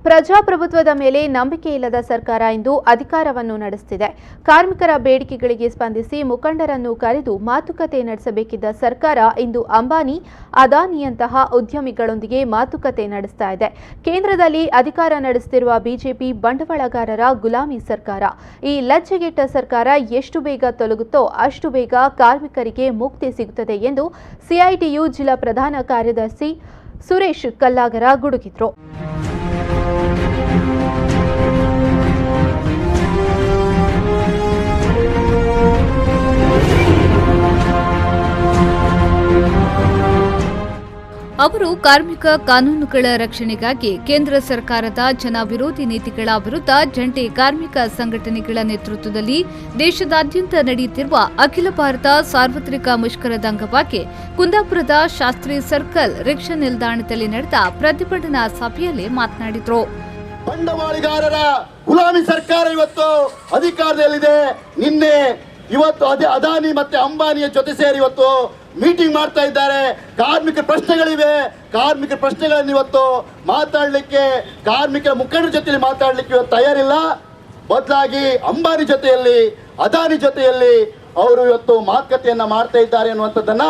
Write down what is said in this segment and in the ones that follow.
ಪ್ರಜಾಪ್ರಭುತ್ವದ ಮೇಲೆ ನಂಬಿಕೆ ಇಲ್ಲದ ಸರ್ಕಾರ ಇಂದು ಅಧಿಕಾರವನ್ನು ನಡೆಸುತ್ತಿದೆ. ಕಾರ್ಮಿಕರ ಬೇಡಿಕೆಗಳಿಗೆ ಸ್ಪಂದಿಸಿ ಮುಖಂಡರನ್ನು ಕರೆದು ಮಾತುಕತೆ ನಡೆಸಬೇಕಿದ್ದ ಸರ್ಕಾರ ಇಂದು ಅಂಬಾನಿ, ಅದಾನಿಯಂತಹ ಉದ್ಯಮಿಗಳೊಂದಿಗೆ ಮಾತುಕತೆ ನಡೆಸ್ತಾ ಇದೆ. ಕೇಂದ್ರದಲ್ಲಿ ಅಧಿಕಾರ ನಡೆಸುತ್ತಿರುವ ಬಿಜೆಪಿ ಬಂಡವಾಳಗಾರರ ಗುಲಾಮಿ ಸರ್ಕಾರ. ಈ ಲಜ್ಜೆಗೆಟ್ಟ ಸರ್ಕಾರ ಎಷ್ಟು ಬೇಗ ತೊಲಗುತ್ತೋ ಅಷ್ಟು ಬೇಗ ಕಾರ್ಮಿಕರಿಗೆ ಮುಕ್ತಿ ಸಿಗುತ್ತದೆ ಎಂದು ಸಿಐಟಿಯು ಜಿಲ್ಲಾ ಪ್ರಧಾನ ಕಾರ್ಯದರ್ಶಿ ಸುರೇಶ್ ಕಲ್ಲಾಗರ ಗುಡುಗಿದ್ರು. ಅವರು ಕಾರ್ಮಿಕ ಕಾನೂನುಗಳ ರಕ್ಷಣೆಗಾಗಿ ಕೇಂದ್ರ ಸರ್ಕಾರದ ಜನ ವಿರೋಧಿ ನೀತಿಗಳ ವಿರುದ್ಧ ಜಂಟಿ ಕಾರ್ಮಿಕ ಸಂಘಟನೆಗಳ ನೇತೃತ್ವದಲ್ಲಿ ದೇಶದಾದ್ಯಂತ ನಡೆಯುತ್ತಿರುವ ಅಖಿಲ ಭಾರತ ಸಾರ್ವತ್ರಿಕ ಮುಷ್ಕರದ ಅಂಗವಾಗಿ ಕುಂದಾಪುರದ ಶಾಸ್ತ್ರಿ ಸರ್ಕಲ್ ರಿಕ್ಷಾ ನಿಲ್ದಾಣದಲ್ಲಿ ನಡೆದ ಪ್ರತಿಭಟನಾ ಸಭೆಯಲ್ಲಿ ಮಾತನಾಡಿದರು. ಬಂಡವಾಳಗಾರರ ಗುಲಾಮಿ ಸರ್ಕಾರ ಇವತ್ತು ಅಧಿಕಾರದಲ್ಲಿದೆ. ಇವತ್ತು ಅದಾನಿ ಮತ್ತೆ ಅಂಬಾನಿಯ ಜೊತೆ ಸೇರಿ ಇವತ್ತು ಮೀಟಿಂಗ್ ಮಾಡ್ತಾ ಇದ್ದಾರೆ. ಕಾರ್ಮಿಕರ ಪ್ರಶ್ನೆಗಳಿವೆ. ಕಾರ್ಮಿಕರ ಪ್ರಶ್ನೆಗಳನ್ನು ಇವತ್ತು ಮಾತಾಡಲಿಕ್ಕೆ ಕಾರ್ಮಿಕರ ಮುಖಂಡರ ಜೊತೆಯಲ್ಲಿ ಮಾತಾಡಲಿಕ್ಕೆ ಇವತ್ತು ತಯಾರಿಲ್ಲ. ಬದಲಾಗಿ ಅಂಬಾನಿ ಜೊತೆಯಲ್ಲಿ, ಅದಾನಿ ಜೊತೆಯಲ್ಲಿ ಅವರು ಇವತ್ತು ಮಾತುಕತೆಯನ್ನ ಮಾಡ್ತಾ ಇದ್ದಾರೆ ಅನ್ನುವಂಥದ್ದನ್ನ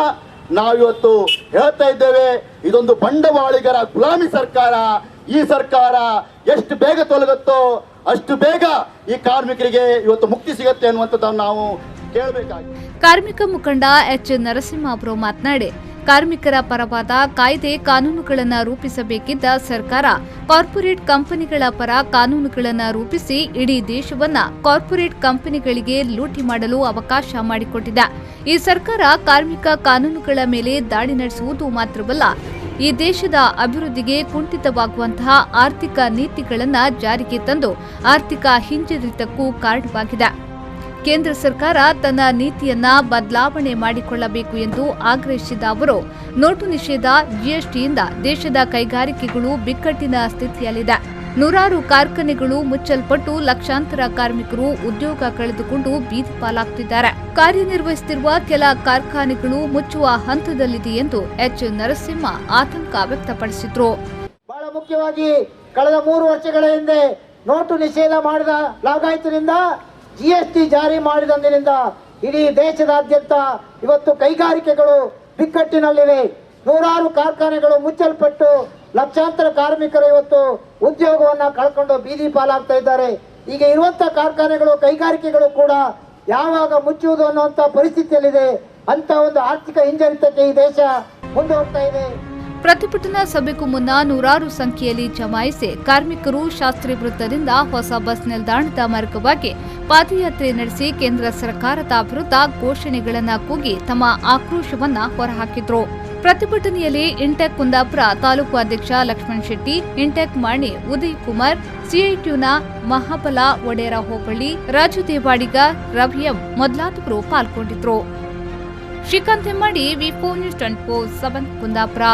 ನಾವಿವತ್ತು ಹೇಳ್ತಾ ಇದ್ದೇವೆ. ಇದೊಂದು ಬಂಡವಾಳಿಗರ ಗುಲಾಮಿ ಸರ್ಕಾರ. ಈ ಸರ್ಕಾರ ಎಷ್ಟು ಬೇಗ ತೊಲಗುತ್ತೋ ಅಷ್ಟು ಬೇಗ ಈ ಕಾರ್ಮಿಕರಿಗೆ ಇವತ್ತು ಮುಕ್ತಿ ಸಿಗುತ್ತೆ ಅನ್ನುವಂಥದ್ದನ್ನು ನಾವು ಕೇಳಬೇಕಾಗಿದೆ. ಕಾರ್ಮಿಕ ಮುಖಂಡ ಎಚ್ ನರಸಿಂಹ ಅವರು ಮಾತನಾಡಿ, ಕಾರ್ಮಿಕರ ಪರವಾದ ಕಾಯ್ದೆ ಕಾನೂನುಗಳನ್ನು ರೂಪಿಸಬೇಕಿದ್ದ ಸರ್ಕಾರ ಕಾರ್ಪೊರೇಟ್ ಕಂಪನಿಗಳ ಪರ ಕಾನೂನುಗಳನ್ನು ರೂಪಿಸಿ ಇಡೀ ದೇಶವನ್ನ ಕಾರ್ಪೊರೇಟ್ ಕಂಪನಿಗಳಿಗೆ ಲೂಟಿ ಮಾಡಲು ಅವಕಾಶ ಮಾಡಿಕೊಟ್ಟಿದೆ. ಈ ಸರ್ಕಾರ ಕಾರ್ಮಿಕ ಕಾನೂನುಗಳ ಮೇಲೆ ದಾಳಿ ನಡೆಸುವುದು ಮಾತ್ರವಲ್ಲ, ಈ ದೇಶದ ಅಭಿವೃದ್ಧಿಗೆ ಕುಂಠಿತವಾಗುವಂತಹ ಆರ್ಥಿಕ ನೀತಿಗಳನ್ನು ಜಾರಿಗೆ ತಂದು ಆರ್ಥಿಕ ಹಿಂಜರಿತಕ್ಕೂ ಕಾರಣವಾಗಿದೆ. ಕೇಂದ್ರ ಸರ್ಕಾರ ತನ್ನ ನೀತಿಯನ್ನ ಬದಲಾವಣೆ ಮಾಡಿಕೊಳ್ಳಬೇಕು ಎಂದು ಆಗ್ರಹಿಸಿದ ಅವರು, ನೋಟು ನಿಷೇಧ, ಜಿಎಸ್ಟಿಯಿಂದ ದೇಶದ ಕೈಗಾರಿಕೆಗಳು ಬಿಕ್ಕಟ್ಟಿನ ಸ್ಥಿತಿಯಲ್ಲಿದೆ. ನೂರಾರು ಕಾರ್ಖಾನೆಗಳು ಮುಚ್ಚಲ್ಪಟ್ಟು ಲಕ್ಷಾಂತರ ಕಾರ್ಮಿಕರು ಉದ್ಯೋಗ ಕಳೆದುಕೊಂಡು ಬೀದಿ ಪಾಲಾಗುತ್ತಿದ್ದಾರೆ. ಕಾರ್ಯನಿರ್ವಹಿಸುತ್ತಿರುವ ಕೆಲ ಕಾರ್ಖಾನೆಗಳು ಮುಚ್ಚುವ ಹಂತದಲ್ಲಿದೆ ಎಂದು ಎಚ್ ನರಸಿಂಹ ಆತಂಕ ವ್ಯಕ್ತಪಡಿಸಿದ್ರು. ಬಹಳ ಮುಖ್ಯವಾಗಿ ಕಳೆದ 3 ವರ್ಷಗಳ ಹಿಂದೆ ನೋಟು ನಿಷೇಧ ಮಾಡಿದ ಲಾಗಾಯತಿನಿಂದ ಜಿಎಸ್ಟಿ ಜಾರಿ ಮಾಡಿದಂದಿನಿಂದ ಇಡೀ ದೇಶದಾದ್ಯಂತ ಇವತ್ತು ಕೈಗಾರಿಕೆಗಳು ಬಿಕ್ಕಟ್ಟಿನಲ್ಲಿವೆ. ನೂರಾರು ಕಾರ್ಖಾನೆಗಳು ಮುಚ್ಚಲ್ಪಟ್ಟು ಲಕ್ಷಾಂತರ ಕಾರ್ಮಿಕರು ಇವತ್ತು ಉದ್ಯೋಗವನ್ನ ಕಳ್ಕೊಂಡು ಬೀದಿ ಪಾಲಾಗ್ತಾ ಇದ್ದಾರೆ. ಈಗ ಇರುವಂತಹ ಕಾರ್ಖಾನೆಗಳು, ಕೈಗಾರಿಕೆಗಳು ಕೂಡ ಯಾವಾಗ ಮುಚ್ಚುವುದು ಅನ್ನುವಂತ ಪರಿಸ್ಥಿತಿಯಲ್ಲಿದೆ. ಅಂತ ಒಂದು ಆರ್ಥಿಕ ಹಿಂಜರಿತಕ್ಕೆ ಈ ದೇಶ ಮುಂದೆ ಹೋಗ್ತಾ ಇದೆ. ಪ್ರತಿಭಟನಾ ಸಭೆಗೂ ಮುನ್ನ ನೂರಾರು ಸಂಖ್ಯೆಯಲ್ಲಿ ಜಮಾಯಿಸಿ ಕಾರ್ಮಿಕರು ಶಾಸ್ತ್ರಿ ವೃತ್ತದಿಂದ ಹೊಸ ಬಸ್ ನಿಲ್ದಾಣದ ಮಾರ್ಗವಾಗಿ ಪಾದಯಾತ್ರೆ ನಡೆಸಿ ಕೇಂದ್ರ ಸರ್ಕಾರದ ವಿರುದ್ಧ ಘೋಷಣೆಗಳನ್ನು ಕೂಗಿ ತಮ್ಮ ಆಕ್ರೋಶವನ್ನ ಹೊರಹಾಕಿದ್ರು. ಪ್ರತಿಭಟನೆಯಲ್ಲಿ ಇಂಟೆಕ್ ಕುಂದಾಪುರ ತಾಲೂಕು ಅಧ್ಯಕ್ಷ ಲಕ್ಷ್ಮಣ್ ಶೆಟ್ಟಿ, ಇಂಟೆಕ್ ಮಾಣಿ ಉದಯ್ ಕುಮಾರ್, ಸಿಐಟಿಯುನ ಮಹಾಬಲ ಒಡೆರ ಹೋಬಳಿ, ರಾಜು ದೇವಾಡಿಗ, ರವಿಎಂ ಮೊದಲಾದವರು ಪಾಲ್ಗೊಂಡಿದ್ರು. ಶ್ರೀಕಾಂತ್ ಹೆಮ್ಮಾಡಿ, ವಿ4 ನ್ಯೂಸ್ 24/7 ಕುಂದಾಪುರ.